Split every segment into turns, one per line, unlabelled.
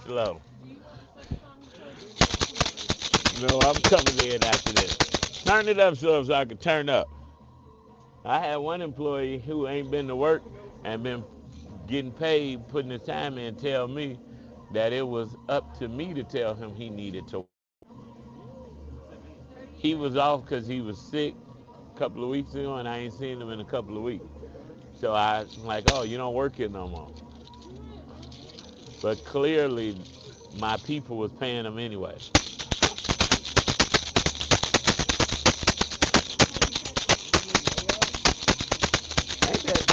Slow. No, I'm coming in after this. Turn it up so I can turn up. I had one employee who ain't been to work and been getting paid, putting his time in, tell me that it was up to me to tell him he needed to. He was off because he was sick a couple of weeks ago, and I ain't seen him in a couple of weeks. So I'm like, oh, you don't work here no more. But clearly, my people was paying him anyway. Ain't that?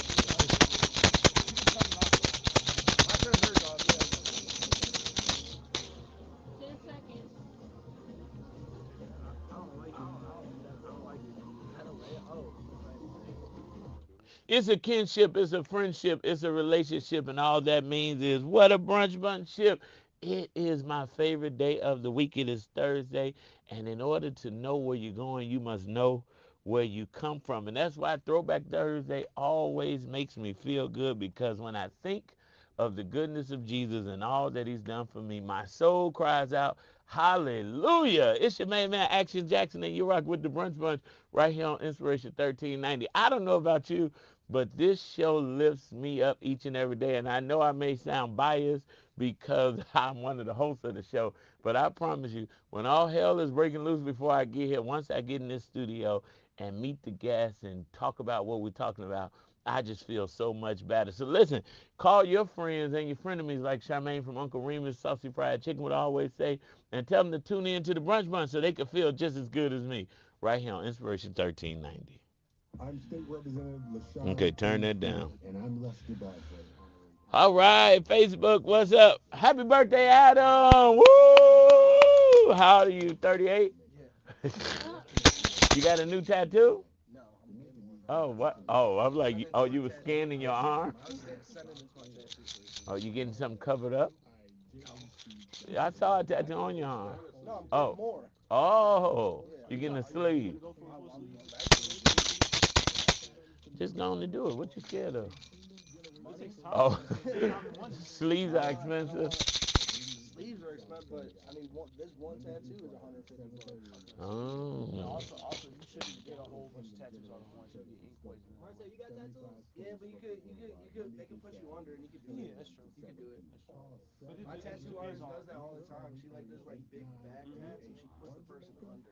It's a kinship, it's a friendship, it's a relationship, and all that means is what a brunch ship. It is my favorite day of the week. It is Thursday, and in order to know where you're going, you must know where you come from. And that's why Throwback Thursday always makes me feel good because when I think of the goodness of Jesus and all that he's done for me, my soul cries out, hallelujah. It's your main man, Action Jackson, and you rock with the Brunch Bunch right here on Inspiration 1390. I don't know about you, but this show lifts me up each and every day. And I know I may sound biased because I'm one of the hosts of the show, but I promise you, when all hell is breaking loose before I get here, once I get in this studio and meet the guests and talk about what we're talking about, I just feel so much better. So listen, call your friends and your frenemies like Charmaine from Uncle Remus, Saucy Fried Chicken would always say, and tell them to tune in to the Brunch Bunch so they can feel just as good as me right here on Inspiration 1390. I'm State Representative LaShawn. Okay, turn that down. And I'm Lester Barkley. All right, Facebook, what's up? Happy birthday, Adam! Woo! How old are you? 38? Yeah. You got a new tattoo? Oh, what? Oh, I'm like, oh, you were scanning your arm? Oh, you getting something covered up? I saw a tattoo on your arm. Oh, oh, you getting a sleeve? Just going to do it. What you scared of? Oh, sleeves are expensive. Sleeves are expensive, but I mean, this one tattoo is 150 bucks. Oh. And also, you shouldn't get a whole bunch of tattoos all at once. You get ink poisoning. Marcel, you got tattoos? Yeah, but they could put you under, and you could do it. Yeah, that's true. You could do it. That's true. But my tattoo artist does that all the time. She like does like big back tats, and she puts the person under.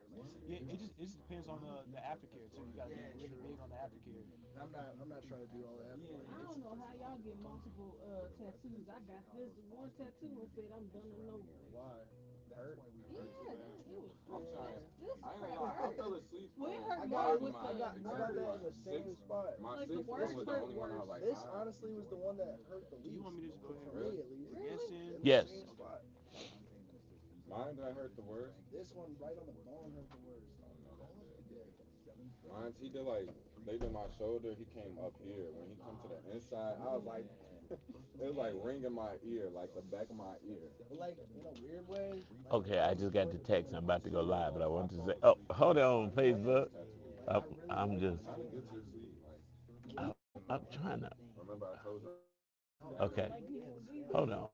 Yeah, it just depends on the aftercare too. You gotta be really big on the aftercare. I'm not trying to do all that. Yeah, I don't know how y'all get multiple tattoos. I got this one tattoo and said I'm done and over. Why? Hurt? Yeah, it was. I'm sorry. This crap hurt. I fell asleep. Well, it hurt more with I got that in the same spot. My like sixth was the only one I was like. This honestly was the one that hurt the least. You want me to just go ahead? Really? At least. Really? Yes. Spot. Mine that hurt the worst. This one right on the bone hurt the worst. Oh no, that's it. Mine, he did like they did my shoulder. He came up here. When he come to the inside, I was like, it was like ringing my ear, like the back of my ear. Like in a weird way. Okay, I just got the text. I'm about to go live, but I want to say, oh, hold on, Facebook. I'm just, I'm trying to. Remember I told you. Okay, hold on.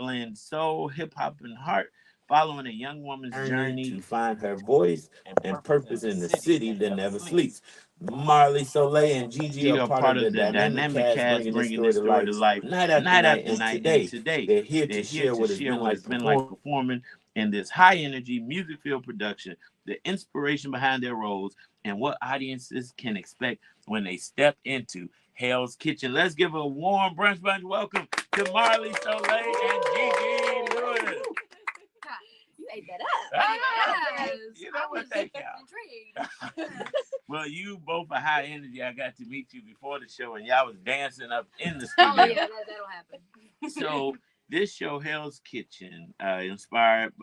blend soul, hip hop, and heart, following a young woman's journey
To find her voice
and
and
purpose in
purpose
the
in the
city
city
that
that
never
never
sleeps.
sleeps. Marley, Soleil, and Gigi
You
are
are
part
part
of the
of the
dynamic
dynamic
cast
cast
bringing this
bringing
story
this
to
story to
life
life
night after
night
night.
after
And
night. And
today,
today,
they're here
they're
to
here
share
to
what it's
share
been
what
like
it's been like
performing.
performing in this high energy music field production, the inspiration behind their roles, and what audiences can expect when they step into Hell's Kitchen. Let's give a warm brunch bunch welcome to Marley, Soleil, and Gigi Lewis.
You ate that up.
Yes. You know what they count. Well, you both are high energy. I got to meet you before the show, and y'all was dancing up in the studio.
Oh yeah, that'll happen.
So this show, Hell's Kitchen, inspired,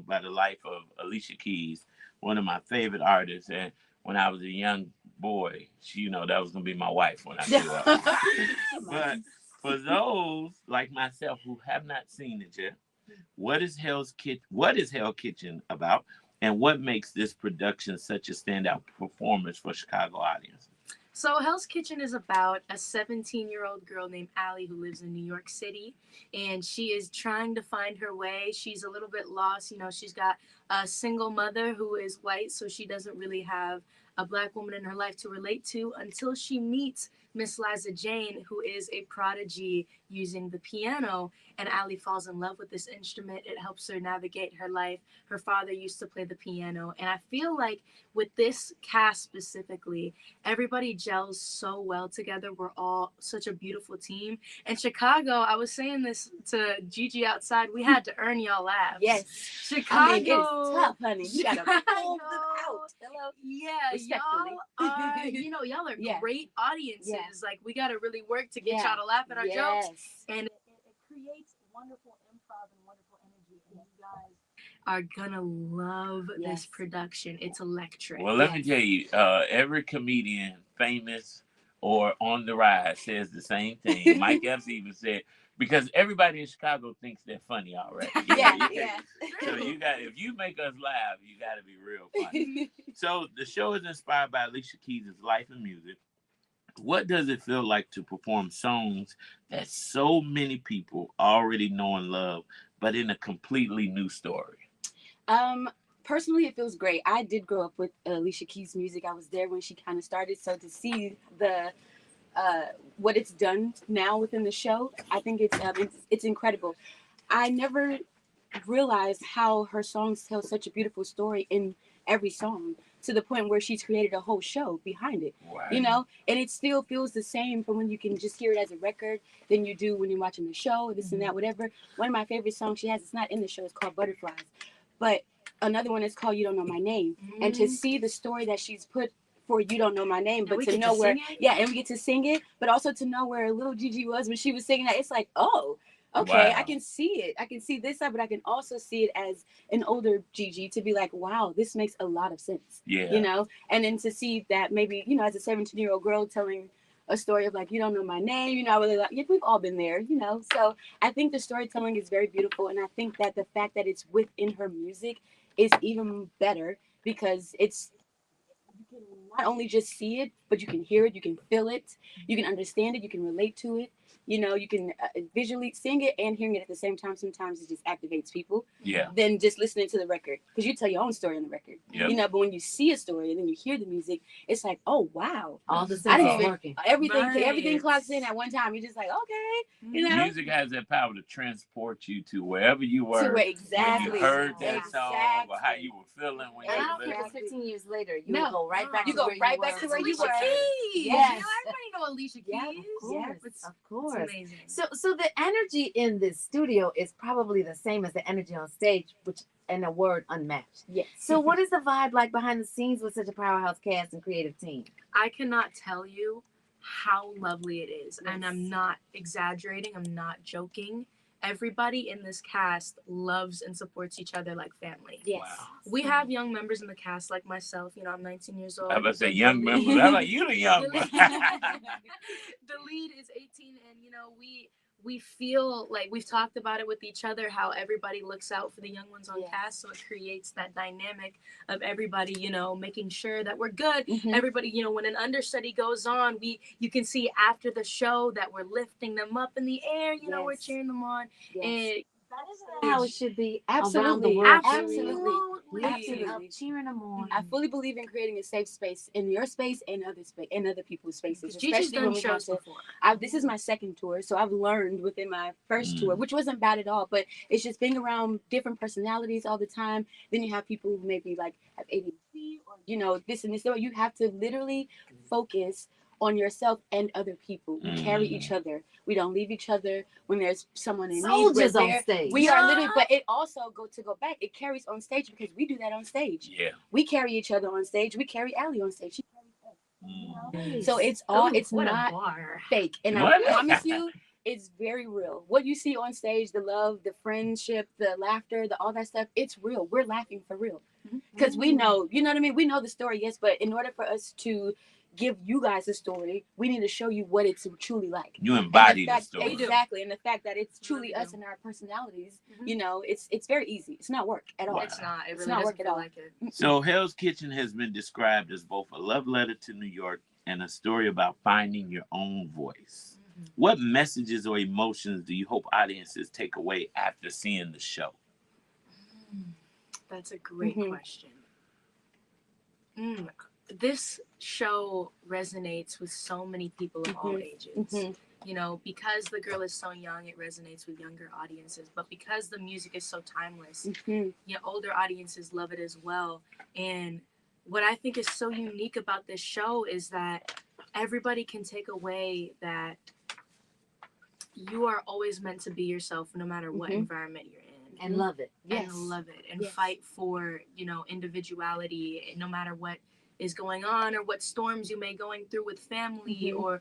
by the life of Alicia Keys, one of my favorite artists. And when I was a young boy, that was gonna be my wife when I grew up. But for those like myself who have not seen it yet, what is Hell Kitchen about, and what makes this production such a standout performance for Chicago audience?
So Hell's Kitchen is about a 17-year-old girl named Allie who lives in New York City, and she is trying to find her way. She's a little bit lost. She's got a single mother who is white, so she doesn't really have a black woman in her life to relate to until she meets Miss Liza Jane, who is a prodigy using the piano, and Allie falls in love with this instrument. It helps her navigate her life. Her father used to play the piano, and I feel like with this cast specifically, everybody gels so well together. We're all such a beautiful team. And Chicago, I was saying this to Gigi outside, we had to earn y'all laughs.
Yes.
Chicago.
I mean, it's tough, honey. You gotta pull them out. Hello.
Yeah,
Respectfully.
y'all are
Yeah.
great audiences.
Yeah.
Like, we got to really work to get
Yeah.
y'all to laugh at our
Yes.
jokes. And it creates wonderful improv and wonderful energy. And you guys are gonna love this production. It's electric.
Well, let me tell you, every comedian, famous or on the rise, says the same thing. Mike Epps even said, because everybody in Chicago thinks they're funny already.
Yeah.
So if you make us laugh, you got to be real funny. So the show is inspired by Alicia Keys' life and music. What does it feel like to perform songs that so many people already know and love, but in a completely new story?
Personally, it feels great. I did grow up with Alicia Keys music. I was there when she kind of started. So to see the what it's done now within the show, I think it's incredible. I never realized how her songs tell such a beautiful story in every song, to the point where she's created a whole show behind it.
Wow.
And it still feels the same from when you can just hear it as a record than you do when you're watching the show, this and that, whatever. One of my favorite songs she has, it's not in the show, it's called Butterflies, but another one is called You Don't Know My Name. And to see the story that she's put for You Don't Know My Name, but to know where, and we get to sing it, but also to know where little Gigi was when she was singing that, it's like, oh, okay,
Wow.
I can see it. I can see this side, but I can also see it as an older Gigi, to be like, wow, this makes a lot of sense.
Yeah.
And then to see that maybe, as a 17-year-old girl telling a story of like, you don't know my name, I really like, we've all been there, So I think the storytelling is very beautiful. And I think that the fact that it's within her music is even better, because you can not only just see it, but you can hear it, you can feel it, you can understand it, you can relate to it. You can visually sing it and hearing it at the same time. Sometimes it just activates people.
Yeah.
Than just listening to the record, because you tell your own story on the record.
Yep.
But when you see a story and then you hear the music, it's like, oh wow,
All the
I didn't
senses
even
working.
everything clocks in at one time. You're just like, okay,
Music has that power to transport you to wherever you were.
To exactly.
When you heard that song, or how you were feeling when
And
you
I don't
were
think
listening.
it's 15 years later. You
No.
go right back
You
to
go
where
right
you
back
were.
to where you
Alicia
were.
Keys.
Yes.
Everybody know Alicia Keys.
Yeah, of course.
It's
Of course.
amazing.
So the energy in this studio is probably the same as the energy on stage, which in a word, unmatched.
Yes.
So what is the vibe like behind the scenes with such a powerhouse cast and creative team?
I cannot tell you how lovely it is.
Yes.
And I'm not exaggerating. I'm not joking. Everybody in this cast loves and supports each other like family.
Yes.
Wow.
We have young members in the cast like myself. I'm 19 years old.
I was about to say young members. How about you, the young one?
The lead is 18, and we feel like we've talked about it with each other, how everybody looks out for the young ones on cast, so it creates that dynamic of everybody making sure that we're good. Everybody, when an understudy goes on, you can see after the show that we're lifting them up in the air, we're cheering them on.
Yes.
And
how it should be around the
Absolutely.
world.
Absolutely.
Lifting up, cheering them on.
I fully believe in creating a safe space in your space and other people's spaces.
Gigi's
Especially
done
when we
shows
have to.
before.
This is my second tour, so I've learned within my first tour, which wasn't bad at all. But it's just being around different personalities all the time. Then you have people who maybe like have ADHD or this and this. So you have to literally focus on yourself and other people. We carry each other. We don't leave each other when there's someone in need.
Soldiers on stage.
We are literally, but it also to go back. It carries on stage because we do that on stage.
Yeah.
We carry each other on stage. We carry Allie on stage. She carries us. So it's
What a
not
bar.
fake, and I promise you, it's very real. What you see on stage, the love, the friendship, the laughter, all that stuff, it's real. We're laughing for real because we know, you know what I mean. We know the story, yes, but in order for us to give you guys a story, we need to show you what it's truly like.
You embody the story.
Exactly, and the fact that it's truly us and our personalities, it's very easy. It's not work at all.
Wow.
It's not. It really
not
doesn't
work at
feel
all.
like it.
So Hell's Kitchen has been described as both a love letter to New York and a story about finding your own voice. What messages or emotions do you hope audiences take away after seeing the show?
That's a great question. This show resonates with so many people of all ages. Because the girl is so young, it resonates with younger audiences. But because the music is so timeless, older audiences love it as well. And what I think is so unique about this show is that everybody can take away that you are always meant to be yourself no matter what environment you're in.
And love it.
And love it. And fight for, individuality no matter what is going on or what storms you may going through with family or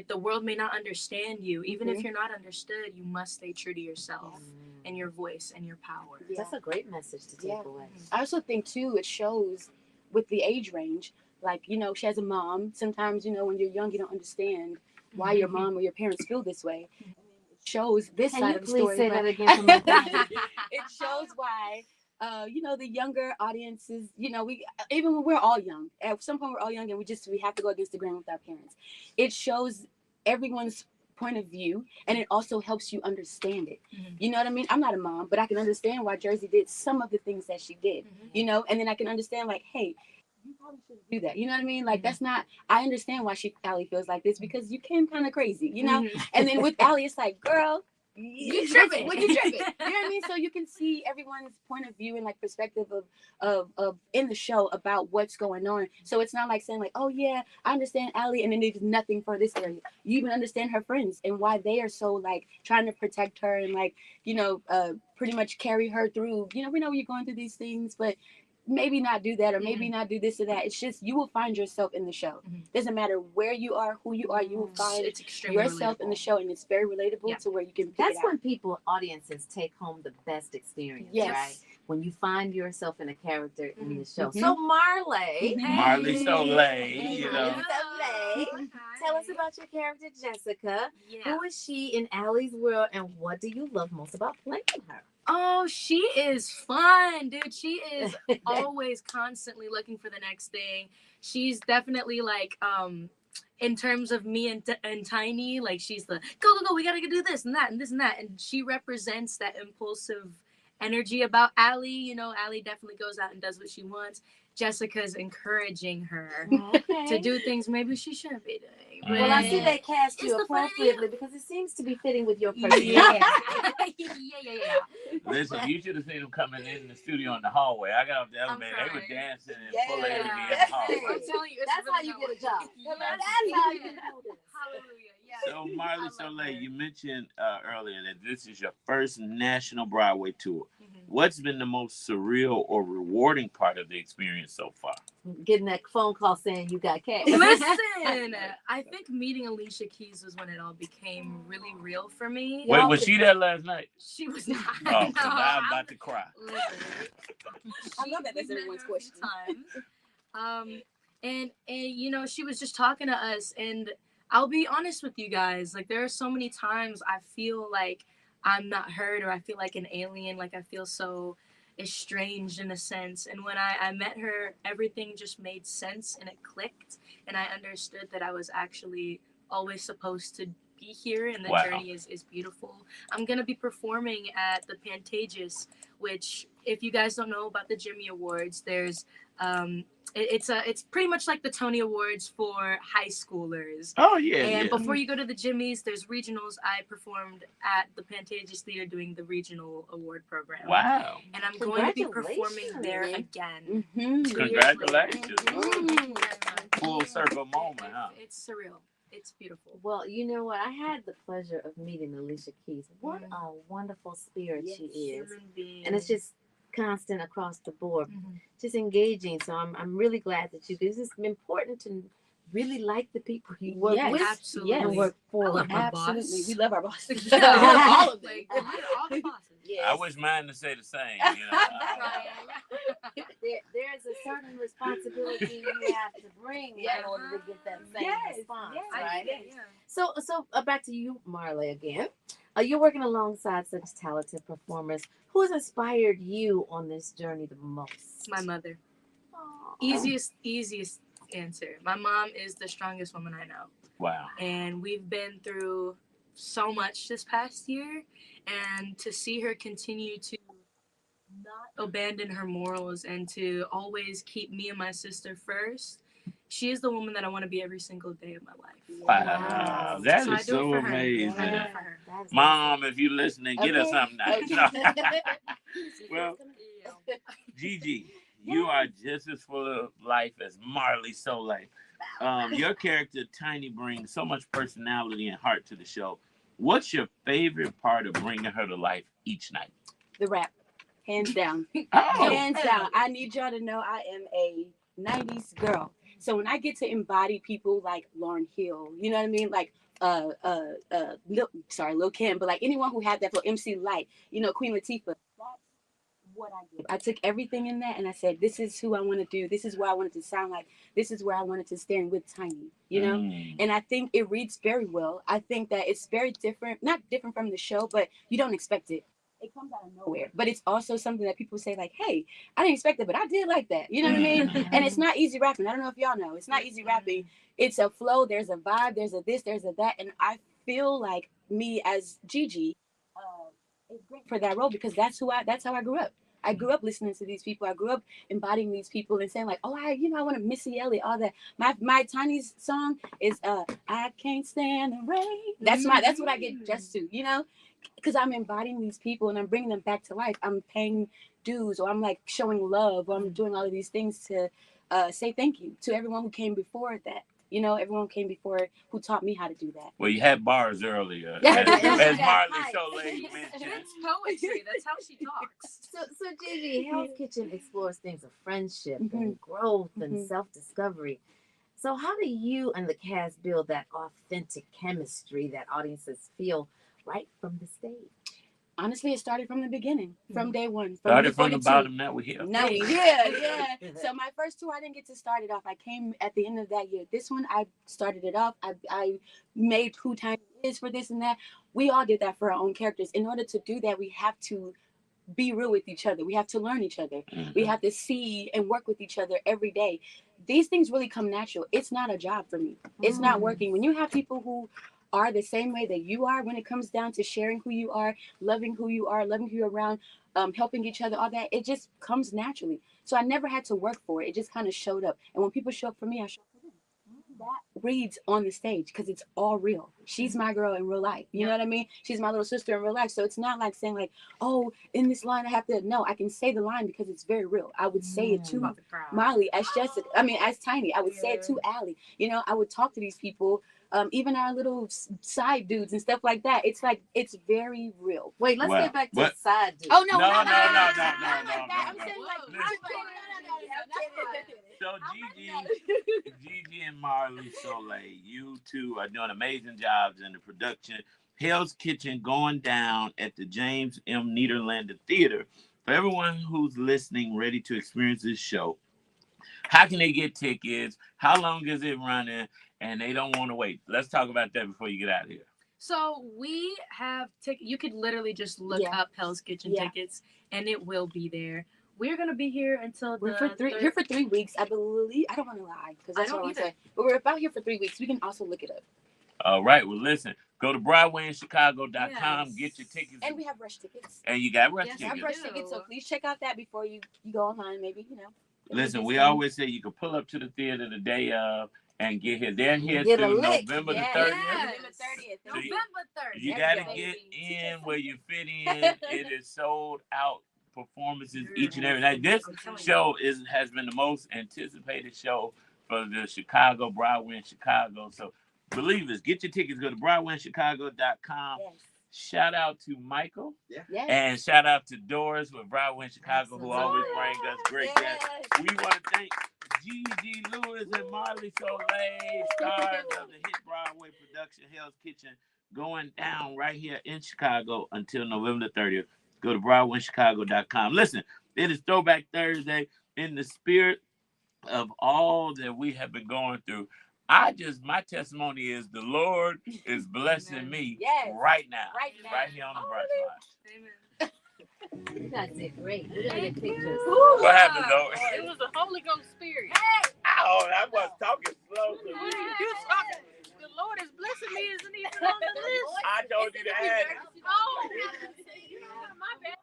the world may not understand you. Even if you're not understood, you must stay true to yourself and your voice and your power.
That's a great message to take away.
I also think too, it shows with the age range, like, she has a mom. Sometimes, when you're young, you don't understand why your mom or your parents feel this way. And it shows this side of the story.
Can you please say that again for my
It shows why the younger audiences, we even when we're all young, at some point we're all young and we have to go against the grain with our parents. It shows everyone's point of view and it also helps you understand it. You know what I mean? I'm not a mom, but I can understand why Jersey did some of the things that she did, and then I can understand like, hey, you probably shouldn't do that. You know what I mean? Like that's not, I understand why Allie feels like this because you came kind of crazy, and then with Allie, it's like, girl, you tripping. What you tripping? You know what I mean? So you can see everyone's point of view and like perspective of in the show about what's going on. So it's not like saying like, oh yeah, I understand Allie, and then there's nothing for this area. You even understand her friends and why they are so like trying to protect her and like pretty much carry her through. We know you're going through these things, but maybe not do that or maybe not do this or that. It's just you will find yourself in the show. Doesn't matter where you are, who you are, you will find yourself in the show, and it's very relatable to where you can pick
That's
it out.
when audiences take home the best experience, right? When you find yourself in a character in the show. So Marley,
Marley Soleil,
tell us about your character Jessica. Who is she in Allie's world, and what do you love most about playing her?
Oh, she is fun, dude. She is always constantly looking for the next thing. She's definitely like, in terms of me and Tiny, like she's the go, we gotta do this and that and this and that. And she represents that impulsive energy about Allie. Allie definitely goes out and does what she wants. Jessica's encouraging her to do things maybe she shouldn't be doing.
Well, I see they cast you appropriately because it seems to be fitting with your personality.
Yeah.
Listen, you should have seen them coming in the studio in the hallway. I got off the elevator. They were dancing and full energy in the hallway.
I'm telling you,
that's
really
how you get a job.
That's
how you get this.
Hallelujah. Yeah.
So Marley Soleil, you mentioned earlier that this is your first national Broadway tour. What's been the most surreal or rewarding part of the experience so far?
Getting that phone call saying you got cash.
Listen, I think meeting Alicia Keys was when it all became really real for me.
Wait, was she there last night?
She was not.
Oh, no, I'm about to cry.
Listen,
I love that that's everyone's question.
And she was just talking to us, and I'll be honest with you guys, like there are so many times I feel like I'm not heard, or I feel like an alien, like I feel so estranged in a sense. And when I met her, everything just made sense and it clicked, and I understood that I was actually always supposed to be here, and the
Wow.
journey is beautiful. I'm gonna be performing at the Pantages, which, if you guys don't know about the Jimmy Awards, there's it's pretty much like the Tony Awards for high schoolers.
Oh yeah,
And
yeah.
before you go to the Jimmys, there's regionals. I performed at the Pantages Theater doing the regional award program.
Wow.
And I'm going to be performing there
Congratulations.
again.
Mm-hmm.
2 years later.
Congratulations.
Mm.
Full circle moment, huh?
It's surreal. It's beautiful.
Well, you know what? I had the pleasure of meeting Alicia Keys. What a wonderful spirit she is.
Human being.
And it's just constant across the board,
Mhm.
just engaging. So I'm really glad that you. This is important to really like the people you work
Yes,
with
absolutely.
and work for.
love my
Absolutely.
boss.
We love our boss.
Yeah,
All of them.
like, all the bosses.
Yes.
I wish mine to say the same. You know?
There's a certain responsibility you have to bring in order to get that same
Yes,
response,
yes.
right?
Yeah.
So back to you, Marley, again. You're working alongside such talented performers. Who has inspired you on this journey the most?
My mother.
Aw.
Easiest answer. My mom is the strongest woman I know.
Wow.
And we've been through so much this past year, and to see her continue to not abandon her morals and to always keep me and my sister first, she is the woman that I want to be every single day of my life.
Wow. That
So I
is
do it
so
for her.
amazing.
I do it for her.
That is
Mom, if you're listening, get us
Okay.
something nice.
Okay.
Well,
Yeah.
Gigi, you are just as full of life as Marley Soleil. Your character, Tiny, brings so much personality and heart to the show. What's your favorite part of bringing her to life each night?
The rap. Hands down.
Oh,
Hands down. I need y'all to know I am a 90s girl. So when I get to embody people like Lauryn Hill, you know what I mean? Like Lil Kim, but like anyone who had that for MC Light, you know, Queen Latifah. That's what I did. I took everything in that and I said, this is who I want to do. This is what I wanted to sound like. This is where I wanted to stand with Tiny, you know? And I think it reads very well. I think that it's very different, not different from the show, but you don't expect it. It comes out of nowhere. But it's also something that people say like, hey, I didn't expect it, but I did like that. You know what I mean? And it's not easy rapping. I don't know if y'all know. It's not easy rapping. It's a flow. There's a vibe. There's a this. There's a that. And I feel like me as Gigi is great for that role because that's how I grew up. I grew up listening to these people. I grew up embodying these people and saying like, oh, I want to Missy Elliott, all that. My Tiny's song is I can't stand the rain. That's what I get just to, you know, because I'm embodying these people and I'm bringing them back to life. I'm paying dues, or I'm like showing love, or I'm doing all of these things to say thank you to everyone who came before that. You know, everyone came before who taught me how to do that.
well, you had bars earlier.
Yeah.
As Marley
Hi.
Soleil mentioned.
That's poetry. That's how she talks.
So Gigi, Hell's Kitchen explores things of friendship
Mhm.
and growth and
Mhm.
self-discovery. So how do you and the cast build that authentic chemistry that audiences feel right from the stage?
Honestly, it started from the beginning, from day one.
Started from the
42.
bottom, now we're here.
No, yeah. So my first two, I didn't get to start it off. I came at the end of that year. This one, I started it off. I made who Tiny is for this and that. We all did that for our own characters. In order to do that, we have to be real with each other. We have to learn each other. We have to see and work with each other every day. These things really come natural. It's not a job for me. It's not working. When you have people who are the same way that you are, when it comes down to sharing who you are, loving who you're around, helping each other, all that, it just comes naturally. So I never had to work for it. It just kind of showed up. And when people show up for me, I show up for them. That reads on the stage because it's all real. She's my girl in real life. You know what I mean? She's my little sister in real life. So it's not like saying like, oh, in this line I have to. No, I can say the line because it's very real. I would say it to Molly as Jessica. I mean, as Tiny. I would say it to Allie. You know, I would talk to these people. Even our little side dudes and stuff like that. It's like, it's very real.
Wait, let's
Wow.
get back to
What?
side dude.
Oh, no,
No,
not
no,
like
no,
that.
no,
Not
no,
like
no,
that.
no,
I'm
no.
saying like,
Gigi and Marley Soleil, you two are doing amazing jobs in the production. Hell's Kitchen going down at the James M. Nederlander Theater. For everyone who's listening, ready to experience this show, how can they get tickets? How long is it running? And they don't want to wait. Let's talk about that before you get out of here.
So we have tickets. You could literally just look up Hell's Kitchen tickets, and it will be there. We're gonna be here until
we're here for 3 weeks, I believe. I don't want to lie because that's what I want to say. But we're about here for 3 weeks. We can also look it up.
All right. Well, listen. Go to BroadwayInChicago.com.
Yes.
Get your tickets.
And we have rush tickets.
And you got rush
Yes,
We have
tickets.
rush tickets, so please check out that before you go online. Maybe
Listen, we always say you can pull up to the theater the day of and get here. They're here
Get a
through
lick.
November the
Yes.
30th.
November 30th.
So you-
November 30th.
You
There
got
we
to
go.
get
Baby.
in where you fit in. It is sold out performances each and every night. This show has been the most anticipated show for the Chicago Broadway in Chicago. So, believers, get your tickets. Go to BroadwayInChicago.com.
Yes.
Shout out to Michael.
Yes.
And shout out to Doris with Broadway in Chicago, who always
Absolutely.
bring us great
Yes.
guests. We want to thank Gigi Lewis and Marley Soleil, stars of the hit Broadway production Hell's Kitchen, going down right here in Chicago until November the 30th. Go to BroadwayChicago.com. Listen, it is Throwback Thursday. In the spirit of all that we have been going through, my testimony is the Lord is blessing me right now, right here on the Brunch Line.
Amen.
You guys did great. We're gonna get pictures.
What happened, though?
It was the Holy Ghost Spirit.
Oh, I was talking slow.
You talking? The Lord is blessing me, isn't even on the list.
I told you to add it.
Oh, my bad.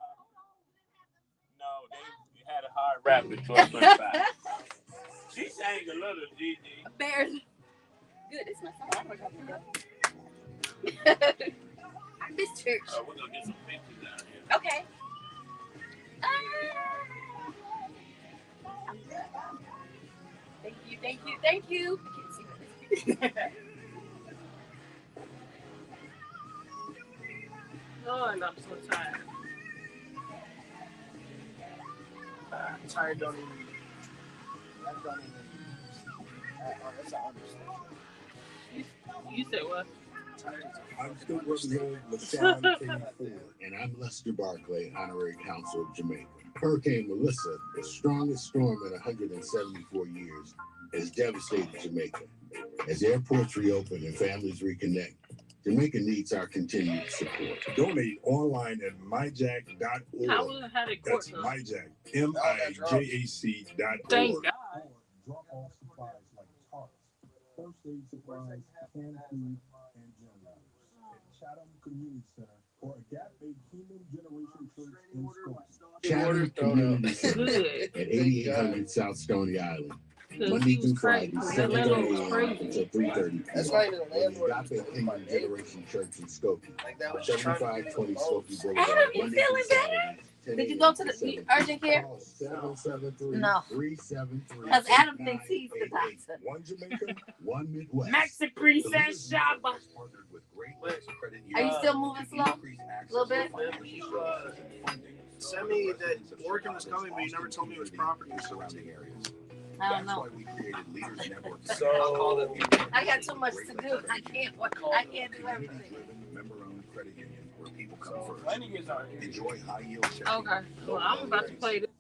No, they had a hard rap at 12:35. She sang a little, Gigi.
Bears. Good. It's my song. I miss church.
We're gonna get some pictures down here.
Okay. Thank you.
Lord, I'm so tired.
Tired don't even. That don't even. That's an understatement.
You said what?
I'm still working with LaShawn King Ford, and I'm Lester Barclay, Honorary Consul of Jamaica. Hurricane Melissa, the strongest storm in 174 years, has devastated Jamaica. As airports reopen and families reconnect, Jamaica needs our continued support. Donate online at myjack.org.
How did court
That's
go?
myjack, MIJAC.org.
Thank God.
Drop off supplies like tarps, first aid supplies, canned food, and generators at Chatham Community Center or a Gap-Bay Kingdom Generation Church in Stone. Chatham Community Center
Good.
at 8800 South Stony Island.
Because
Monday
he
through
was crazy.
Friday,
That
7:30
landlord was
a.m.
crazy.
until 3:30
That's
p.m.
not even a landlord.
Agape Kingdom Generation Church in Skokie.
Like that was just trying to
7520
get
Skokie
the
Boulevard.
Adam, you
Monday
feeling
through
better?
Saturday, 10
Did you
a.m.
go to
to
the
7
urgent care?
Call 773
No.
373
Because Adam thinks he's the doctor.
One Jamaica, one Midwest.
Maxi Princess Shaba.
Are you still moving slow? A little bit?
Send me that working was coming, but you never told me it was property. So
I don't know.
So I'll call them.
I got too much to do. I can't do everything.
Member-owned credit union where people come first.
Planning is on here.
Enjoy high yield checking.
Okay. Well, I'm about to play this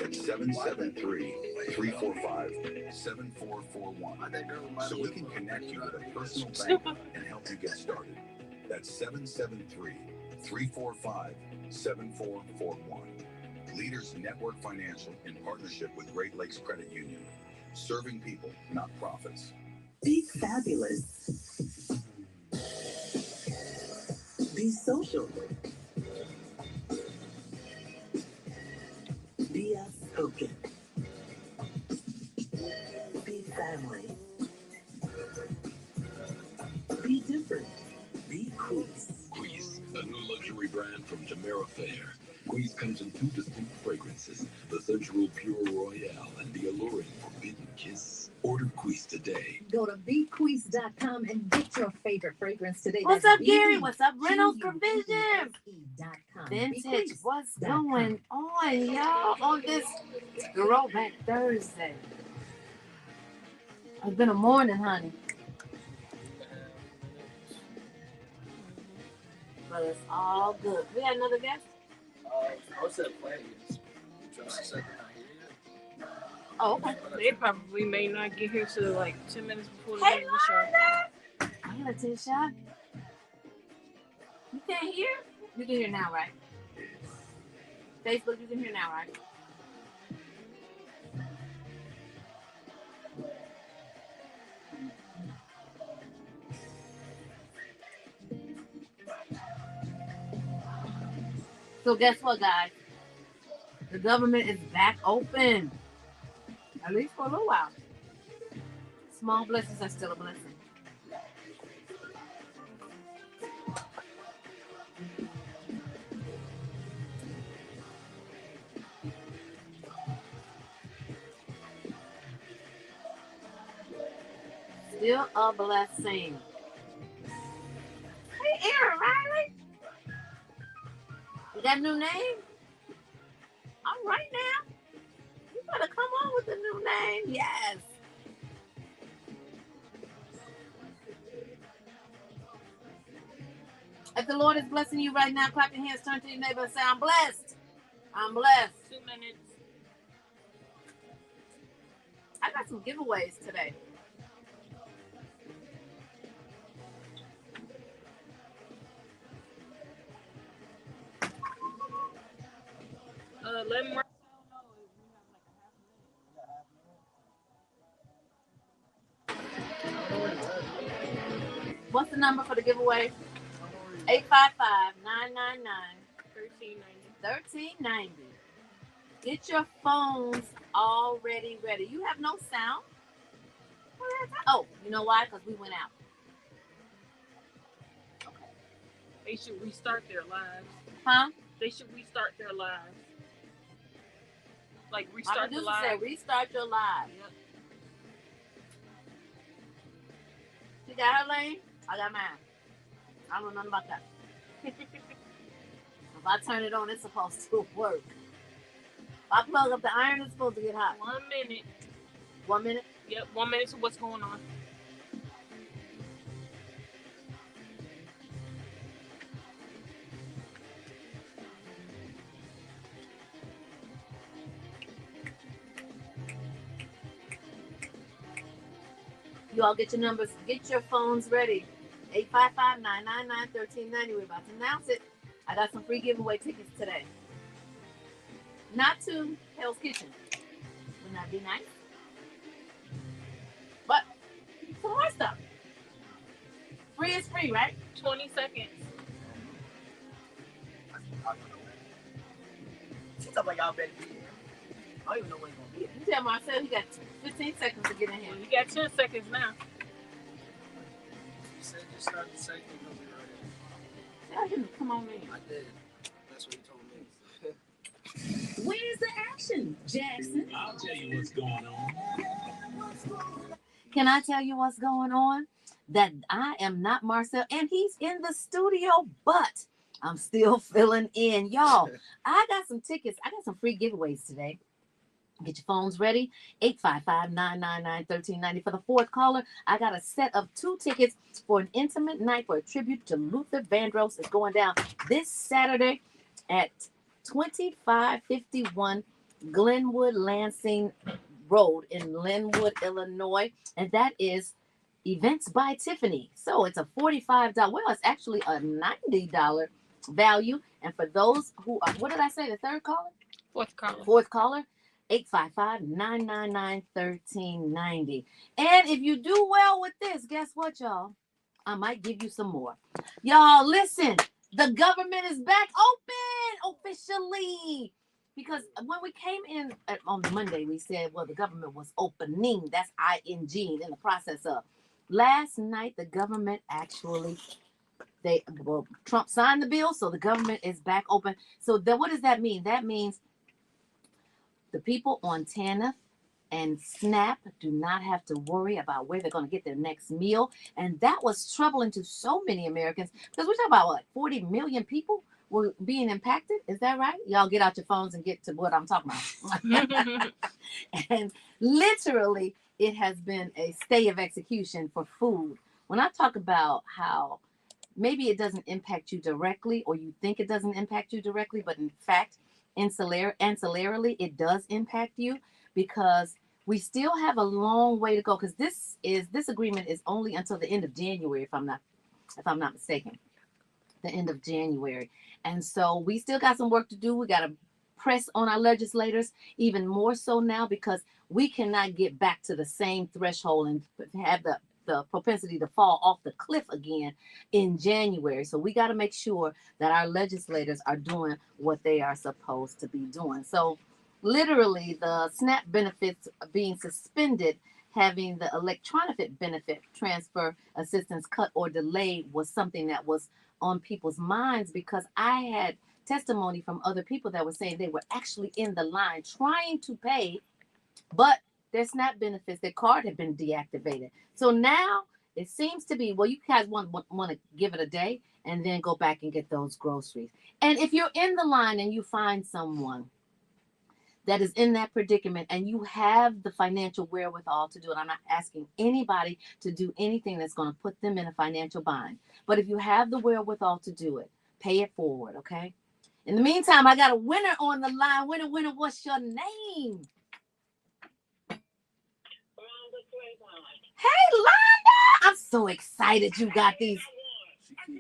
At 773-345-7441. So we can connect you with a personal bank and help you get started. That's 773-345-7441. Leaders Network Financial in partnership with Great Lakes Credit Union. Serving people, not profits.
Be fabulous. Be social. Be outspoken. Be family. Be different. Be Queez.
Queez, a new luxury brand from Tamara Fair. Queez comes in two distinct fragrances, the sensual Pure Royale and the alluring Forbidden Kiss. Order Queez today.
Go to bequeeze.com and get your favorite fragrance today.
What's
That's
up, Gary? What's up,
BEQUEEZE.com.
Reynolds Provision? Vintage.
Bequeeze.
What's going on, y'all, on this Throwback Thursday? It's been a morning, honey. But it's all good. We had another guest?
I was at planning. Just a second.
Oh, okay.
They probably may not get here till like 10 minutes before the
Hey,
end of the show.
Hey, Letitia. You can't hear? You can hear now, right? Facebook, you can hear now, right? So guess what, guys? The government is back open, at least for a little while. Small blessings are still a blessing. Still a blessing. Hey, Aaron Riley, you got a new name? All right now. You better come on with a new name. Yes. If the Lord is blessing you right now, clap your hands, turn to your neighbor and say, I'm blessed. I'm blessed.
2 minutes.
I got some giveaways today.
Let Marcel know if we have like a half minute.
What's the number for the giveaway? 855-999-1390. 1390. Get your phones already ready. You have no sound. Oh, you know why? Because we went out. Okay.
They should restart their lives.
Huh?
They should restart their lives. Like
My
restart the
producer
live.
said restart your live.
Yep.
She got her lane. I got mine. I don't know nothing about that. If I turn it on, it's supposed to work. If I plug up the iron, it's supposed to get hot.
1 minute.
1 minute?
Yep, 1 minute to what's going on.
You all get your numbers. Get your phones ready. 855-999-1390. We're about to announce it. I got some free giveaway tickets today. Not to Hell's Kitchen. Wouldn't that be nice? But some more stuff. Free is free, right?
20 seconds.
She talking about y'all better be here. I don't even know when it's gonna be.
You tell Marcel he got 15 seconds to get in here.
You got 10 seconds now.
You said just start the second, you'll be right
Tell him to come on in.
in. I did. That's what he told me.
Where's the action, Jackson?
I'll tell you what's going on.
Can I tell you what's going on? That I am not Marcel, and he's in the studio, but I'm still filling in. Y'all, I got some tickets. I got some free giveaways today. Get your phones ready. 855-999-1390. For the fourth caller, I got a set of 2 tickets for an intimate night for a tribute to Luther Vandross. It's going down this Saturday at 2551 Glenwood Lansing Road in Linwood, Illinois. And that is Events by Tiffany. So it's a $45. Well, it's actually a $90 value. And for those who are, what did I say? The third caller?
Fourth caller.
Fourth caller, 855-999-1390. And if you do well with this, guess what, y'all? I might give you some more. Y'all, listen, the government is back open officially. Because when we came in on Monday, we said, well, the government was opening. That's ING in the process of. Last night, the government actually, Trump signed the bill, so the government is back open. So then what does that mean? That means the people on TANF and SNAP do not have to worry about where they're going to get their next meal. And that was troubling to so many Americans because we're talking about like 40 million people were being impacted. Is that right? Y'all get out your phones and get to what I'm talking about. And literally, it has been a stay of execution for food. When I talk about how maybe it doesn't impact you directly, or you think it doesn't impact you directly, but in fact, ancillarily, it does impact you because we still have a long way to go. Because this agreement is only until the end of January, if I'm not mistaken, the end of January. And so we still got some work to do. We got to press on our legislators even more so now because we cannot get back to the same threshold and have the the propensity to fall off the cliff again in January. So we got to make sure that our legislators are doing what they are supposed to be doing. So literally the SNAP benefits being suspended, having the electronic benefit transfer assistance cut or delayed was something that was on people's minds, because I had testimony from other people that were saying they were actually in the line trying to pay, but their SNAP benefits, their card had been deactivated. So now it seems to be, well, you guys want to give it a day and then go back and get those groceries. And if you're in the line and you find someone that is in that predicament and you have the financial wherewithal to do it, I'm not asking anybody to do anything that's going to put them in a financial bind. But if you have the wherewithal to do it, pay it forward, okay? In the meantime, I got a winner on the line. Winner, what's your name? Hey, Londa! I'm so excited you got these.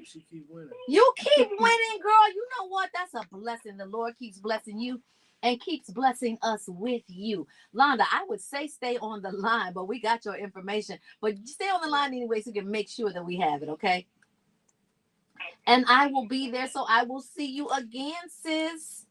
She keep winning.
You keep winning, girl. You know what? That's a blessing. The Lord keeps blessing you and keeps blessing us with you. Londa, I would say stay on the line, but we got your information. But stay on the line anyway so we can make sure that we have it, okay? And I will be there, so I will see you again, sis.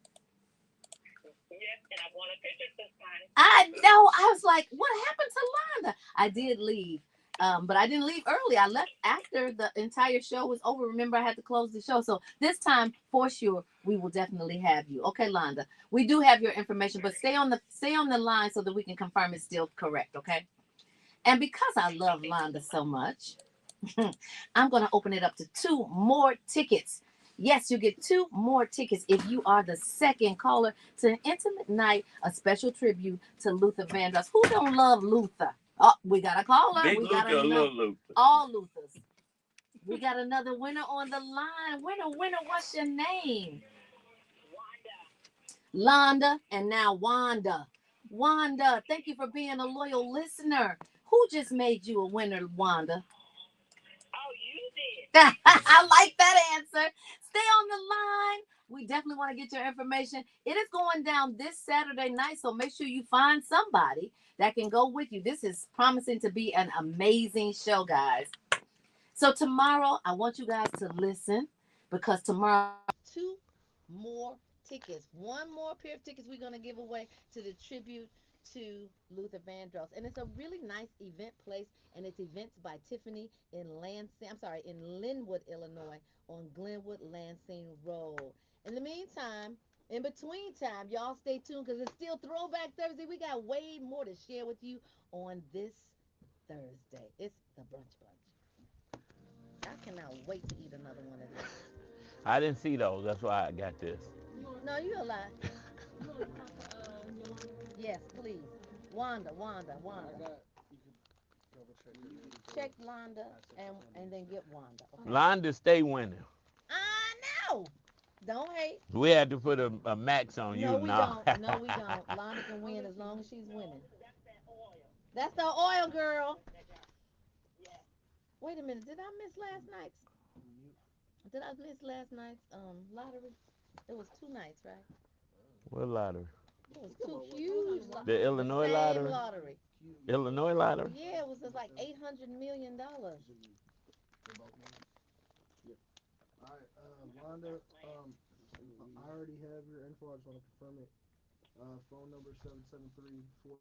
Yes, and I want a picture this time.
I know. I was like, what happened to Londa? I did leave. But I didn't leave early. I left after the entire show was over. Remember, I had to close the show. So this time, for sure, we will definitely have you. Okay, Londa. We do have your information, but stay on the line so that we can confirm it's still correct. Okay. And because I love Londa so much, I'm gonna open it up to 2 more tickets. Yes, you get 2 more tickets if you are the second caller to an intimate night, a special tribute to Luther Vandross. Who don't love Luther? Oh, we got a caller.
Big
We got
Luther,
another.
little Luther.
All Luthers. We got another winner on the line. Winner, what's your name? Londa, and now Wanda. Wanda, thank you for being a loyal listener. Who just made you a winner, Wanda?
Oh, you did.
I like that answer. Stay on the line. We definitely want to get your information. It is going down this Saturday night, so make sure you find somebody that can go with you. This is promising to be an amazing show, guys. So tomorrow, I want you guys to listen, because tomorrow 2 more tickets, 1 more pair of tickets we're going to give away to the tribute to Luther Vandross. And it's a really nice event place, and it's Events by Tiffany in in Linwood, Illinois, on Glenwood Lansing Road. In the meantime, in between time, y'all stay tuned, because it's still Throwback Thursday. We got way more to share with you on this Thursday. It's the Brunch Bunch. I cannot wait to eat another one of these.
I didn't see those. That's why I got this.
No, you a lie. Yes, please. Wanda. Check Londa and then get Wanda. Okay?
Londa stay winning.
I know. Don't hate.
We had to put a max on you
No, we
now.
don't. No, we don't. Londa can win as long as she's winning. That's the oil, girl. Wait a minute. Did I miss last night's? Lottery? It was 2 nights, right?
What lottery?
It was 2 huge lotteries.
The Illinois
Same
lottery? Illinois lottery?
Yeah, it was just like $800 million.
All right, Wanda, I already have your info. I just want to confirm it. Phone number 773-4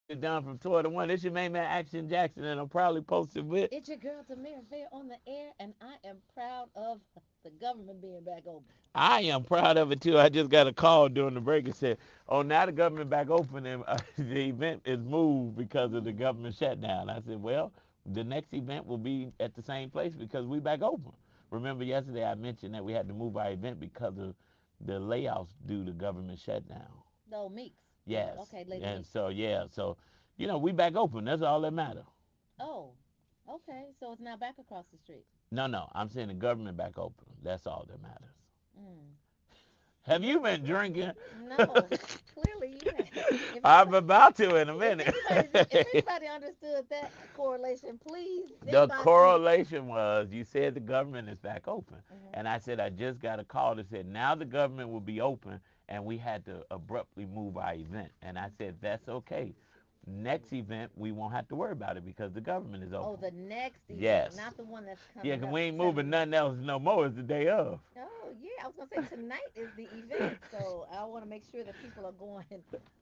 It's done from 12 to 1. This your main man, Action Jackson, and I'm proudly posted with.
It's your girl Tamara Fair on the air, and I am proud of the government being back open.
I am proud of it too. I just got a call during the break and said, "Oh, now the government back open and the event is moved because of the government shutdown." I said, "Well, the next event will be at the same place because we back open." Remember yesterday I mentioned that we had to move our event because of the layoffs due to government shutdown.
No, Meeks.
Yes,
Okay, Lady
and
Meeks.
so we back open. That's all that matters.
Oh, okay. So it's now back across the street.
No, no, I'm saying the government back open. That's all that matters.
Mm.
Have you been drinking?
No, clearly you haven't. If
I'm
anybody,
about to in a minute.
if anybody understood that correlation, please
The
inbox me.
correlation was you said the government is back open.
Mhm.
And I said, I just got a call that said now the government will be open. And we had to abruptly move our event. And I said, that's okay. Next event, we won't have to worry about it because the government is
Oh,
open.
the next event,
Yes.
not the one that's
Yeah,
coming
because
up
we ain't moving
tonight.
nothing else no more. It's the day of.
Oh, yeah, I was gonna say tonight is the event, so I want to make sure that people are going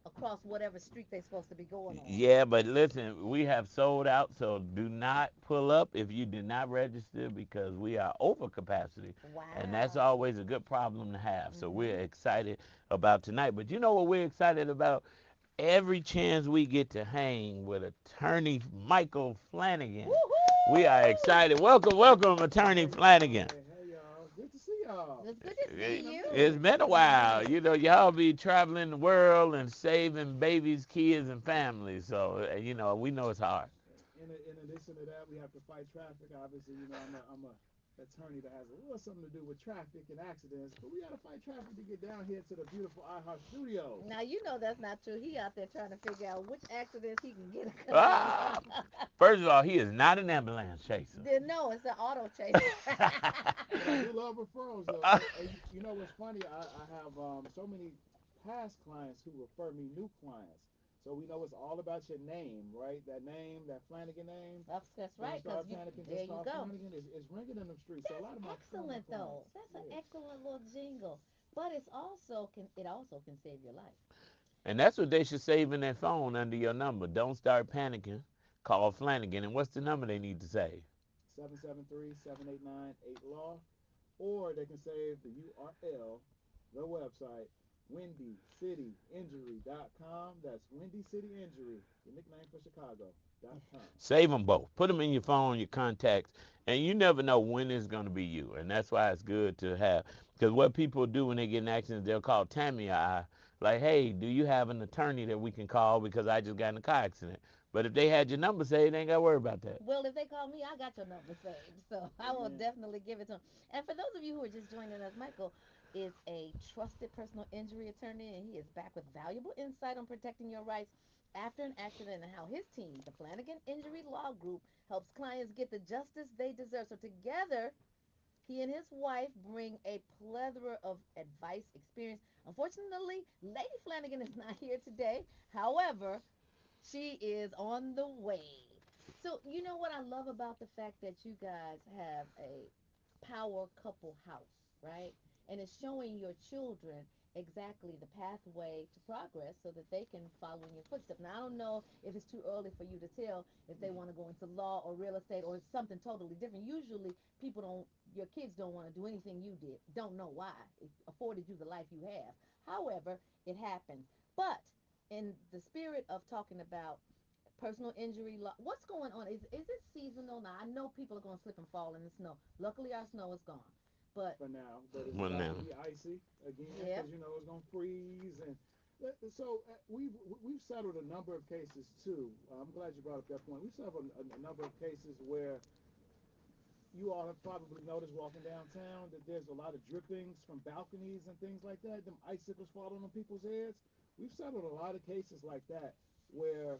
across whatever street they're supposed to be going on.
Yeah, but listen, we have sold out, so do not pull up if you did not register because we are over capacity. And that's
Wow.
always a good problem to have. So we're
Mhm.
excited about tonight. But you know what we're excited about? Every chance we get to hang with attorney Michael Flanagan. We are
Woohoo!
excited. Welcome, welcome, attorney Flanagan.
Hey y'all, good to see y'all.
It's good to
It,
see you.
it's been a while. You know, y'all be traveling the world and saving babies, kids, and families. So, we know it's hard.
In addition to that, we have to fight traffic. Obviously, I'm a attorney that has a little something to do with traffic and accidents, but we got to fight traffic to get down here to the beautiful iHeart Studios.
Now you know that's not true. He out there trying to figure out which accidents he can get a claim
Ah,
on.
first of all, he is not an ambulance chaser.
Then no, it's an auto chaser.
But I do love referrals, though. And you know what's funny? I have so many past clients who refer me new clients. So we know it's all about your name, right? That name, that Flanagan name.
That's
Don't
right, because
start panicking,
there
just
you
call
go.
Flanagan. It's ringing in them streets. So a lot
That's
of my former
excellent though.
clients,
That's an
yeah.
excellent little jingle. But it also can save your life.
And that's what they should save in their phone under your number. Don't start panicking. Call Flanagan. And what's the number they need to save?
773-789-8 law, or they can save the URL, the website, windycityinjury.com. That's Windy City Injury, the nickname for Chicago.com.
Save them both. Put them in your phone, your contacts, and you never know when it's going to be you. And that's why it's good to have. Because what people do when they get in accidents, they'll call Tammy or I, like, hey, do you have an attorney that we can call because I just got in a car accident? But if they had your number saved, they ain't got to worry about that.
Well, if they call me, I got your number saved. So I will
Amen.
definitely give it to them. And for those of you who are just joining us, Michael is a trusted personal injury attorney, and he is back with valuable insight on protecting your rights after an accident and how his team, the Flanagan Injury Law Group, helps clients get the justice they deserve. So together, he and his wife bring a plethora of advice, experience. Unfortunately, Lady Flanagan is not here today. However, she is on the way. So, you know what I love about the fact that you guys have a power couple house, right? And it's showing your children exactly the pathway to progress so that they can follow in your footsteps. Now, I don't know if it's too early for you to tell if they want to go into law or real estate or something totally different. Usually, people don't, your kids don't want to do anything you did. Don't know why. It afforded you the life you have. However, it happens. But in the spirit of talking about personal injury law, what's going on? Is it seasonal? Now I know people are going to slip and fall in the snow. Luckily, our snow is gone. But
For now, but it's
Well,
about
now,
to be icy again
yeah,
because it's gonna freeze and so we've settled a number of cases too. I'm glad you brought up that point. We've settled a number of cases where you all have probably noticed walking downtown that there's a lot of drippings from balconies and things like that. Them icicles falling on people's heads. We've settled a lot of cases like that where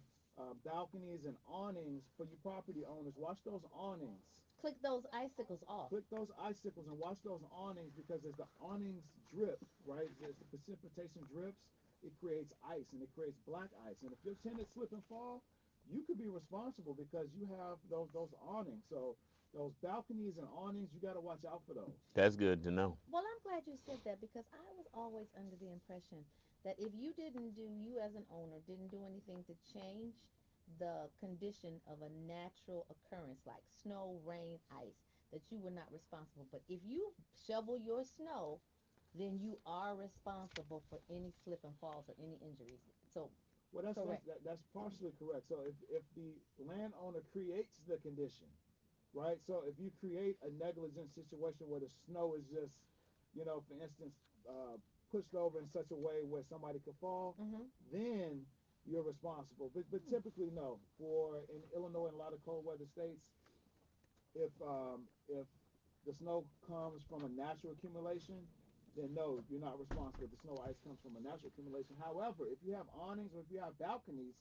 balconies and awnings for you property owners. Watch those awnings.
click those icicles off.
Click those icicles and watch those awnings because as the awnings drip, right, as the precipitation drips, it creates ice and it creates black ice. And if your tenants slip and fall, you could be responsible because you have those awnings. So those balconies and awnings, you got to watch out for those.
that's good to know.
Well, I'm glad you said that because I was always under the impression
that if you didn't do, you as an owner didn't do anything to change the condition of a natural occurrence like snow, rain, ice, that you were not responsible. But if you shovel your snow, then you are responsible for any slip and falls or any injuries. So,
Well,
correct.
that's partially correct. So if the landowner creates the condition, right? So if you create a negligent situation where the snow is just, for instance, pushed over in such a way where somebody could fall,
Mm-hmm.
then you're responsible. But typically, no. For in Illinois and a lot of cold weather states, if the snow comes from a natural accumulation, then no, you're not responsible. The snow ice comes from a natural accumulation. However, if you have awnings or if you have balconies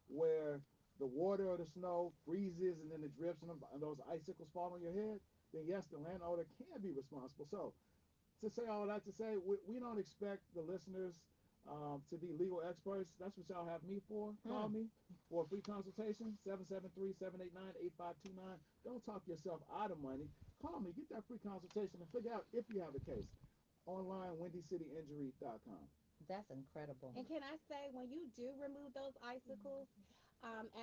where the water or the snow freezes and then it drifts and those icicles fall on your head, then yes, the landowner can be responsible. So to say all that to say, we don't expect the listeners to be legal experts. That's what y'all have me for. Call me for a free consultation, 773-789-8529. Don't talk yourself out of money. Call me, get that free consultation, and figure out if you have a case. Online, WindyCityInjury.com.
That's incredible.
And can I say, when you do remove those icicles,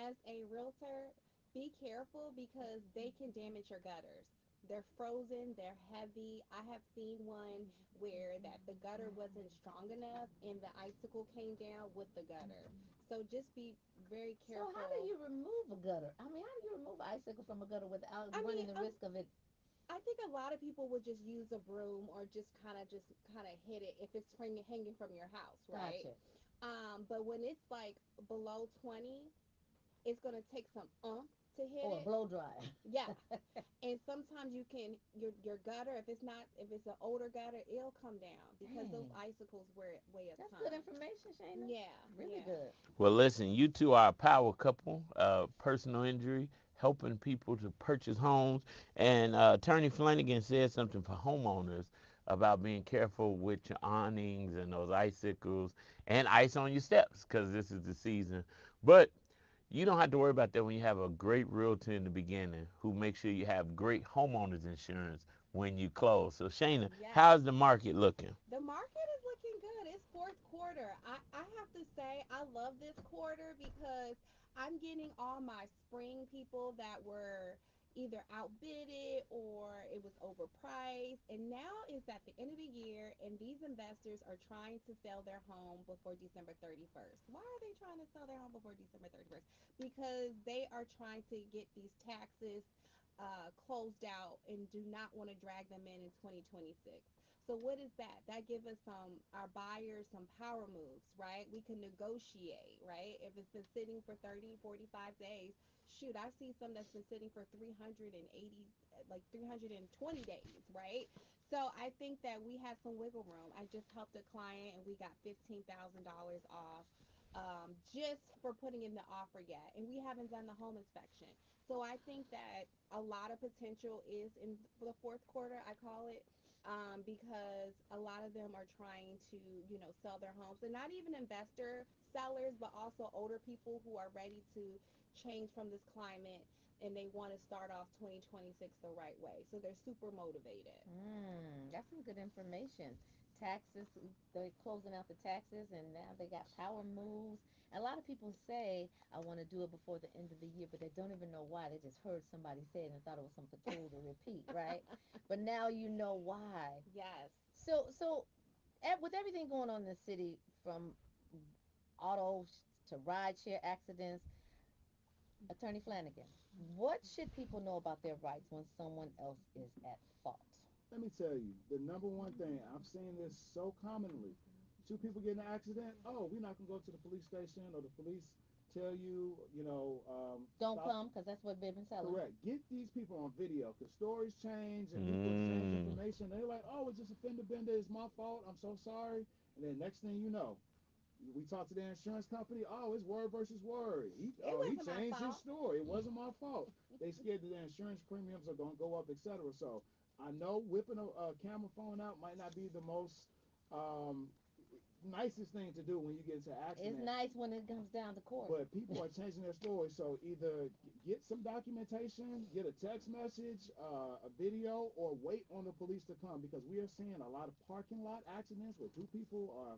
as a realtor, be careful because they can damage your gutters. They're frozen, they're heavy. I have seen one where that the gutter wasn't strong enough and the icicle came down with the gutter. So just be very
So how do
careful.
you remove a gutter? I mean, how do you remove an icicle from a gutter without
I
running
mean,
the risk of it?
I think a lot of people would just use a broom or just kind of hit it if it's hanging from your house, right?
Gotcha.
But when it's like below 20, it's gonna take some to hit
Or a
it.
blow dryer.
Yeah, and sometimes you can your gutter if it's an older gutter, it'll come down because those
Dang.
icicles weigh a
That's good
ton.
information, Shayna.
Yeah,
Really
yeah.
good.
Well, listen, you two are a power couple, personal injury, helping people to purchase homes. And Attorney Flanagan said something for homeowners about being careful with your awnings and those icicles and ice on your steps because this is the season. But you don't have to worry about that when you have a great realtor in the beginning who makes sure you have great homeowners insurance when you close. So, Shayna,
Yes.
how's the market looking?
The market is looking good. It's fourth quarter. I have to say I love this quarter because I'm getting all my spring people that were either outbidded or it was overpriced. And now is at the end of the year and these investors are trying to sell their home before December 31st. Why are they trying to sell their home before December 31st? Because they are trying to get these taxes closed out and do not want to drag them in 2026. So what is that? That give us our buyers some power moves, right? We can negotiate, right? If it's been sitting for 30, 45 days, shoot, I see some that's been sitting for 380, like 320 days, right? So I think that we have some wiggle room. I just helped a client and we got $15,000 off just for putting in the offer yet. And we haven't done the home inspection. So I think that a lot of potential is in the fourth quarter, I call it, because a lot of them are trying to, sell their homes. And not even investor sellers, but also older people who are ready to change from this climate and they want to start off 2026 the right way. So they're super motivated.
That's some good information. Taxes, they're closing out the taxes, and now they got power moves. A lot of people say, I want to do it before the end of the year, but they don't even know why. They just heard somebody say it and thought it was something cool to repeat, right? But now you know why.
Yes.
So, with everything going on in the city, from autos to rideshare accidents, Attorney Flanagan, what should people know about their rights when someone else is at fault?
Let me tell you, the number one thing, I've seen this so commonly. Two people get in an accident, oh, we're not going to go to the police station, or the police tell you,
Don't
stop.
come, because that's what they've been telling.
Correct. Get these people on video because stories change and people exchange
Mm.
information. They're like, oh, it's just a fender bender. It's my fault. I'm so sorry. And then next thing you know, we talked to the insurance company. Oh, it's word versus word.
It
He
wasn't my
changed his
fault.
story. It wasn't my fault. They scared that the insurance premiums are going to go up, etc. So I know whipping a camera phone out might not be the most um, nicest thing to do when you get into an
It's
accident.
nice when it comes down to court.
But people are changing their story. So either get some documentation, get a text message, a video, or wait on the police to come because we are seeing a lot of parking lot accidents where two people are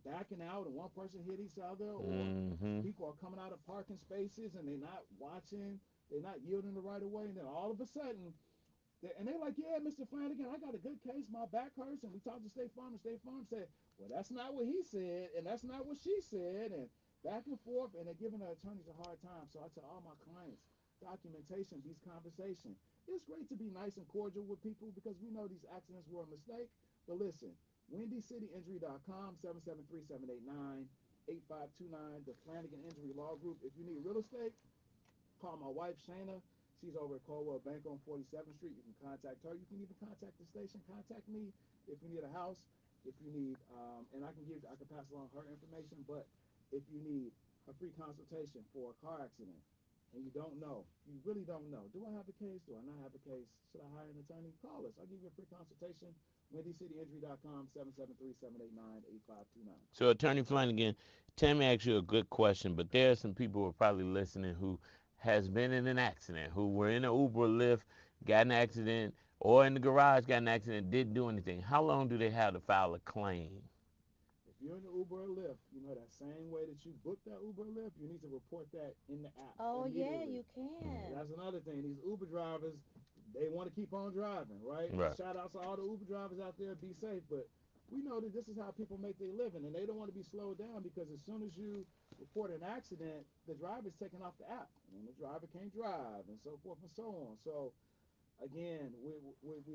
backing out and one person hit each other, or
Mm-hmm.
people are coming out of parking spaces and they're not watching, they're not yielding the right of way, and then all of a sudden, and they're like, yeah, Mr. Flanagan, I got a good case, my back hurts, and we talked to State Farm, and State Farm said, well, that's not what he said, and that's not what she said, and back and forth, and they're giving the attorneys a hard time. So I tell all my clients, documentation, these conversations. It's great to be nice and cordial with people because we know these accidents were a mistake. But listen, WindyCityInjury.com, 773-789-8529, the Flanagan Injury Law Group. If you need real estate, call my wife, Shayna. She's over at Caldwell Bank on 47th Street. You can contact her. You can even contact the station. Contact me if you need a house, if you need, and I can pass along her information. But if you need a free consultation for a car accident and you don't know, you really don't know, do I have a case? Do I not have a case? Should I hire an attorney? Call us. I'll give you a free consultation. WindyCityInjury.com, 773-789-8529.
So, Attorney Flanagan, Tammy asked you a good question, but there are some people who are probably listening who has been in an accident, who were in an Uber or Lyft, got an accident, or in the garage got an accident, didn't do anything. How long do they have to file a claim?
If you're in the Uber or Lyft, that same way that you booked that Uber or Lyft, you need to report that in the app
Oh yeah,
immediately.
you can.
That's another thing. These Uber drivers, they want to keep on driving, right?
Right.
Shout out to all the Uber drivers out there. Be safe, but we know that this is how people make their living, and they don't want to be slowed down because as soon as you report an accident, the driver's taken off the app, and the driver can't drive, and so forth and so on. So again, we're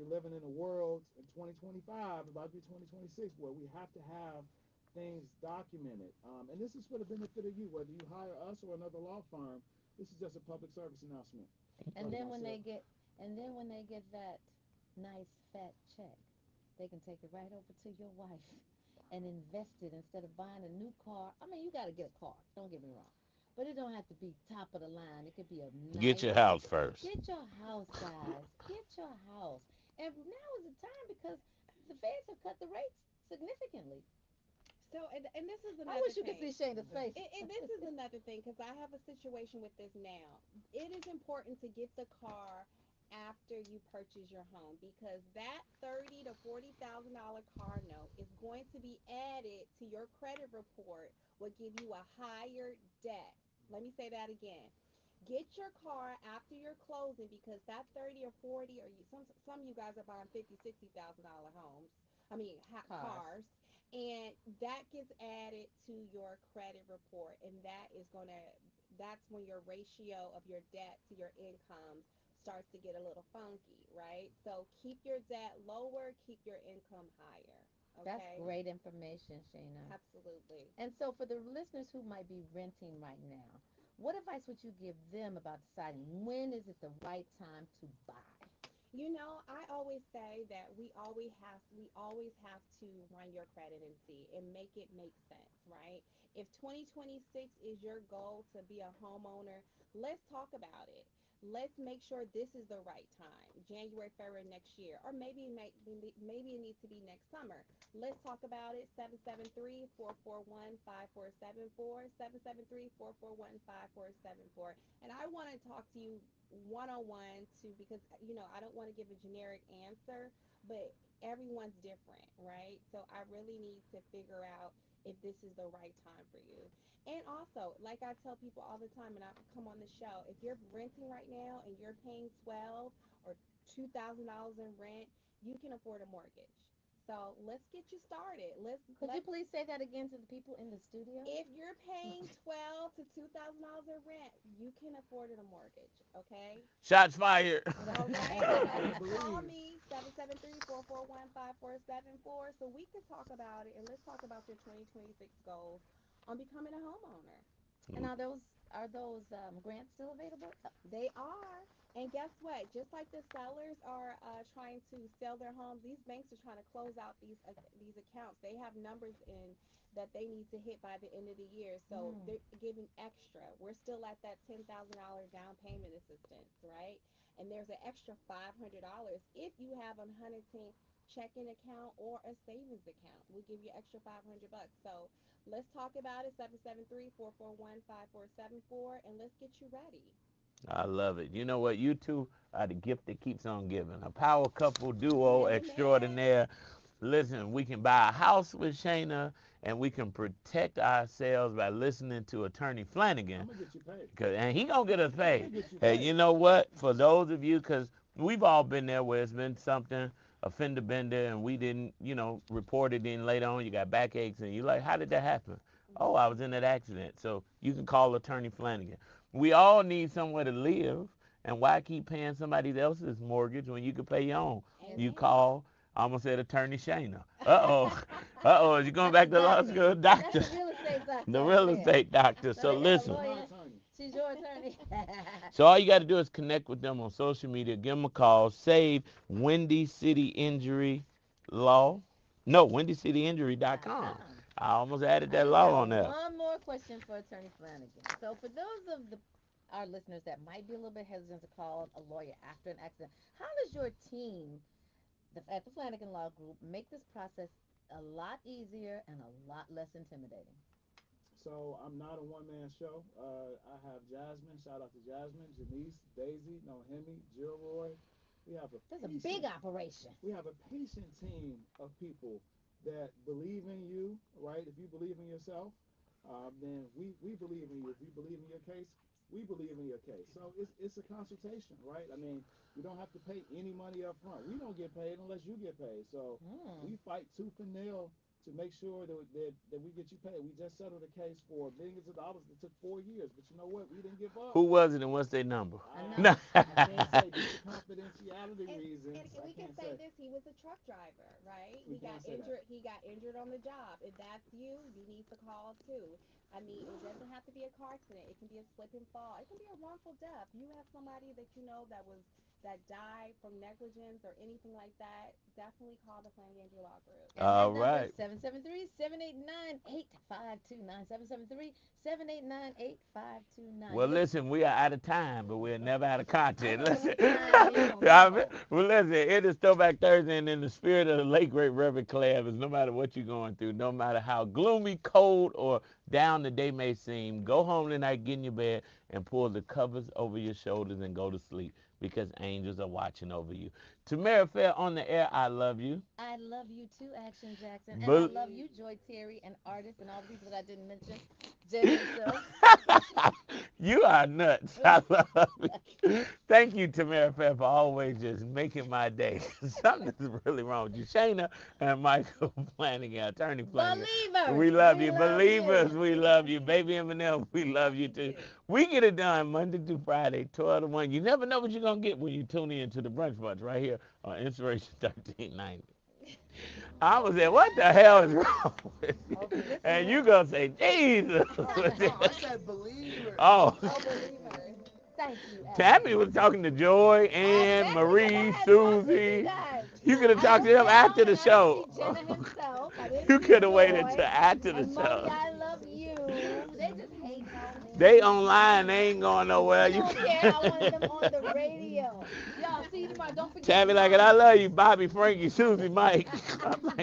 living in a world in 2025, about to be 2026, where we have to have things documented. And this is for the benefit of you, whether you hire us or another law firm. This is just a public service announcement.
And then when they get that nice fat check, they can take it right over to your wife and invest it instead of buying a new car. I mean, you got to get a car. Don't get me wrong. But it don't have to be top of the line. It could be a
Get
nice.
your house first.
Get your house, guys. Get your house. And now is the time because the feds have cut the rates significantly.
So, and this is
I
another
wish you could see
thing.
Shayna's face.
And this is another thing because I have a situation with this now. It is important to get the car after you purchase your home because that $30,000 to $40,000 car note is going to be added to your credit report, will give you a higher debt. Let me say that again. Get your car after your closing because that 30 or 40 or some of you guys are buying $50,000 to $60,000 homes. I mean
Cars.
cars, and that gets added to your credit report, and that's when your ratio of your debt to your income starts to get a little funky, right? So keep your debt lower, keep your income higher.
That's
Okay.
great information, Shayna.
Absolutely.
And so, for the listeners who might be renting right now, what advice would you give them about deciding when is it the right time to buy?
I always say that we always have to run your credit and see and make it make sense, right? If 2026 is your goal to be a homeowner, let's talk about it. Let's make sure this is the right time, January, February next year, or maybe it needs to be next summer. Let's talk about it. 773-441-5474, 773-441-5474. And I want to talk to you one on one too because I don't want to give a generic answer, but everyone's different, right? So I really need to figure out if this is the right time for you. And also, like I tell people all the time, and I come on the show, if you're renting right now and you're paying 12 or $2,000 in rent, you can afford a mortgage. So let's get you started.
Could you
Let's
please say that again to the people in the studio?
If you're paying 12 to $2,000 in rent, you can afford a mortgage. Okay.
Shots fired.
All right. So call me 773-441-5474 so we can talk about it and let's talk about your 2026 goals on becoming a homeowner.
And are those grants still available?
They are. And guess what? Just like the sellers are trying to sell their homes, these banks are trying to close out these accounts. They have numbers in that they need to hit by the end of the year, so
Mm.
they're giving extra. We're still at that $10,000 down payment assistance, right? And there's an extra $500 if you have a Huntington checking account or a savings account. We'll give you extra $500. So let's talk about it. 773-441-5474, and let's get you ready.
I love it. You know what? You two are the gift that keeps on giving. A power couple duo
Amen.
extraordinaire. Listen, we can buy a house with Shayna, and we can protect ourselves by listening to Attorney Flanagan.
I'm gonna get you paid.
And he gonna get us
I'm
paid.
gonna get you
Hey,
paid.
you know what? For those of you, because we've all been there where it's been something, a fender bender, and we didn't, report it in later on. You got backaches, and you're like, how did that happen? Oh, I was in that accident. So you can call Attorney Flanagan. We all need somewhere to live, and why keep paying somebody else's mortgage when you can pay your own?
Amen.
You call, I almost said Attorney Shayna. Uh-oh, is you going back to law school? Doctor.
That's the real estate doctor.
The real estate doctor. So
That's
listen.
our lawyer. She's your attorney.
So all you got to do is connect with them on social media. Give them a call. Save Windy City Injury Law. No, WindyCityInjury.com. I almost added that law on there.
One more question for Attorney Flanagan. So for those of our listeners that might be a little bit hesitant to call a lawyer after an accident, how does your team at the Flanagan Law Group make this process a lot easier and a lot less intimidating?
So I'm not a one-man show. I have Jasmine. Shout out to Jasmine, Janice, Daisy, Nohemi, Gilroy. We have
That's a big operation.
We have a patient team of people that believe in you, right? If you believe in yourself, then we believe in you. If you believe in your case, we believe in your case. So it's a consultation, right? I mean, you don't have to pay any money up front. We don't get paid unless you get paid. So we fight tooth and nail to make sure that we get you paid. We just settled a case for millions of dollars that took 4 years, but you know what? We didn't give up.
Who was it and what's their number?
I can't say due to confidentiality reasons.
And we can say this: he was a truck driver, right? He got injured. He got injured on the job. If that's you, you need to call too. I mean, it doesn't have to be a car accident. It can be a slip and fall. It can be a wrongful death. You have somebody that you know that died from negligence or anything like that. Definitely call the Flanagan Law Group.
All right.
773-789-8529. 773-789-8529.
Well, listen, we are out of time, but we're never out of content. Listen, well, listen, it is Throwback Thursday, and in the spirit of the late, great Reverend Clav, is no matter what you're going through, no matter how gloomy, cold, or down the day may seem, go home tonight, get in your bed, and pull the covers over your shoulders and go to sleep, because angels are watching over you. Tamara Fair on the air, I love you.
I love you too, Action Jackson. And I love you, Joy Terry, and artists, and all the people that I didn't mention.
You are nuts. I love you. Thank you, Tamara Fair, for always just making my day. Something is really wrong with you. Shayna and Michael Flanagan, Attorney Flanagan.
Believers.
We love you. Believers, we love you. Baby Eminem, we love you too. We get it done Monday through Friday, 12 to 1. You never know what you're going to get when you tune in to the Brunch Bunch right here on Inspiration 1390. I was saying, what the hell is wrong with you? And you going to say, Jesus.
I said believers.
Oh.
Thank you.
Tammy was talking to Joy, Ann, Marie, Susie. You could have talked to them after the show. You could have waited till after the show.
I love you. They just hate on me.
They online. They ain't going nowhere.
You don't care. I wanted them on the radio. Y'all see you tomorrow. Don't forget.
Tammy like it. I love you, Bobby, Frankie, Susie, Mike. I'm like,